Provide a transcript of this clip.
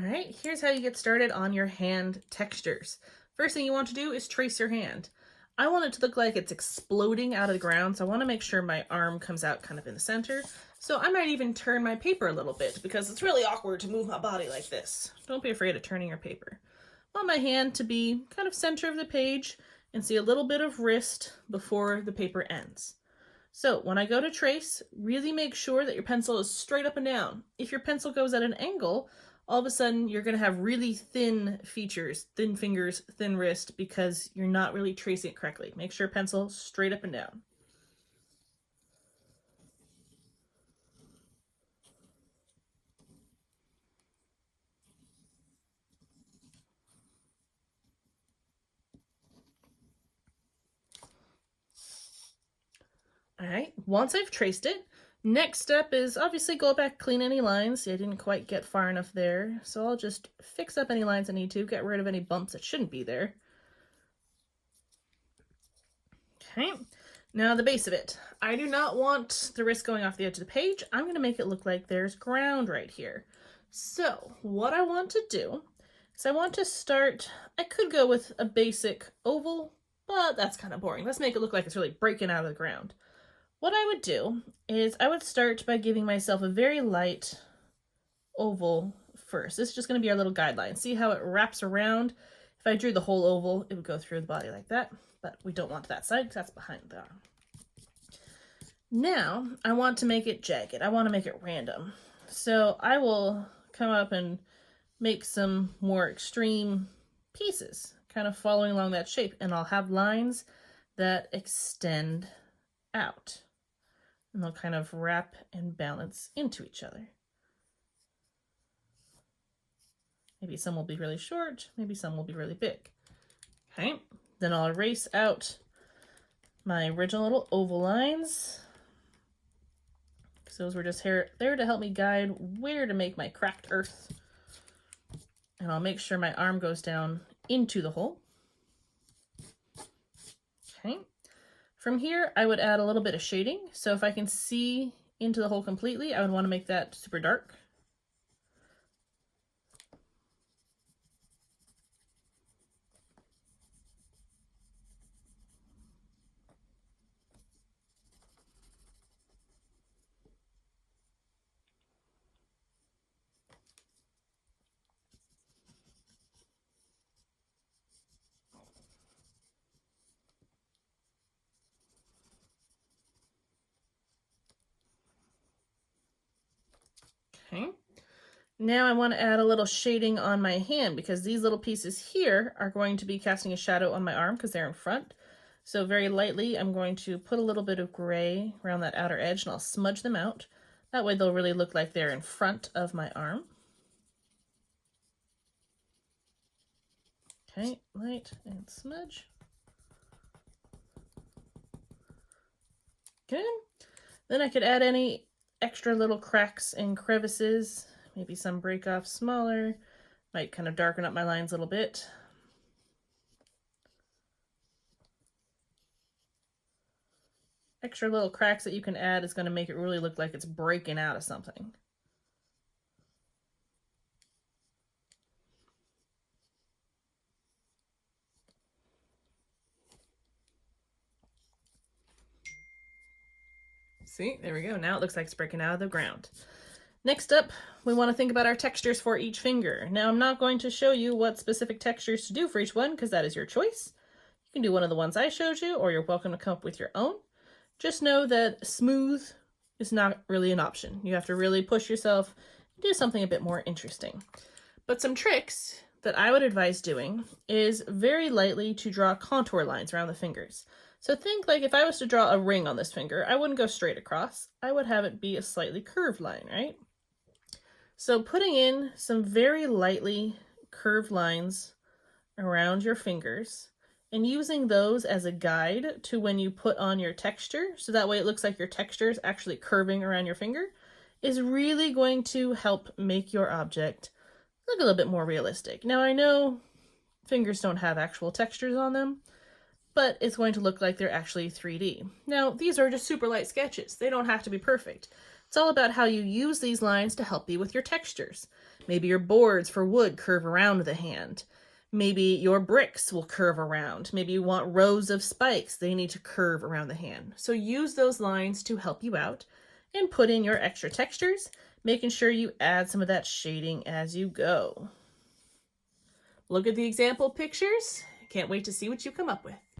right, here's how you get started on your hand textures. First thing you want to do is trace your hand. I want it to look like it's exploding out of the ground, so I want to make sure my arm comes out kind of in the center. So I might even turn my paper a little bit because it's really awkward to move my body like this. Don't be afraid of turning your paper. I want my hand to be kind of center of the page and see a little bit of wrist before the paper ends. So when I go to trace, really make sure that your pencil is straight up and down. If your pencil goes at an angle, all of a sudden you're going to have really thin features, thin fingers, thin wrist, because you're not really tracing it correctly. Make sure pencil straight up and down. All right, once I've traced it, next step is obviously go back, clean any lines. See, I didn't quite get far enough there, so I'll just fix up any lines I need to, get rid of any bumps that shouldn't be there. Okay, now the base of it. I do not want the wrist going off the edge of the page. I'm going to make it look like there's ground right here. So what I want to do is I want to start, I could go with a basic oval, but that's kind of boring. Let's make it look like it's really breaking out of the ground. What I would do is I would start by giving myself a very light oval first. This is just going to be our little guideline. See how it wraps around? If I drew the whole oval, it would go through the body like that, but we don't want that side because that's behind the arm. Now, I want to make it jagged. I want to make it random. So I will come up and make some more extreme pieces, kind of following along that shape, and I'll have lines that extend out. And they'll kind of wrap and balance into each other. Maybe some will be really short, maybe some will be really big. Okay, then I'll erase out my original little oval lines, because those were just there to help me guide where to make my cracked earth. And I'll make sure my arm goes down into the hole. Okay. From here, I would add a little bit of shading. So if I can see into the hole completely, I would want to make that super dark. Okay, now I want to add a little shading on my hand because these little pieces here are going to be casting a shadow on my arm because they're in front. So very lightly, I'm going to put a little bit of gray around that outer edge and I'll smudge them out. That way they'll really look like they're in front of my arm. Okay, light and smudge. Good. Then I could add any extra little cracks and crevices, maybe some break off smaller, might kind of darken up my lines a little bit. Extra little cracks that you can add is going to make it really look like it's breaking out of something. See, there we go. Now it looks like it's breaking out of the ground. Next up, we want to think about our textures for each finger. Now, I'm not going to show you what specific textures to do for each one because that is your choice. You can do one of the ones I showed you, or you're welcome to come up with your own. Just know that smooth is not really an option. You have to really push yourself and do something a bit more interesting. But some tricks that I would advise doing is very lightly to draw contour lines around the fingers. So think like if I was to draw a ring on this finger, I wouldn't go straight across. I would have it be a slightly curved line, right? So putting in some very lightly curved lines around your fingers and using those as a guide to when you put on your texture, so that way it looks like your texture is actually curving around your finger, is really going to help make your object look a little bit more realistic. Now I know fingers don't have actual textures on them, but it's going to look like they're actually 3D. Now, these are just super light sketches. They don't have to be perfect. It's all about how you use these lines to help you with your textures. Maybe your boards for wood curve around the hand. Maybe your bricks will curve around. Maybe you want rows of spikes. They need to curve around the hand. So use those lines to help you out and put in your extra textures, making sure you add some of that shading as you go. Look at the example pictures. Can't wait to see what you come up with.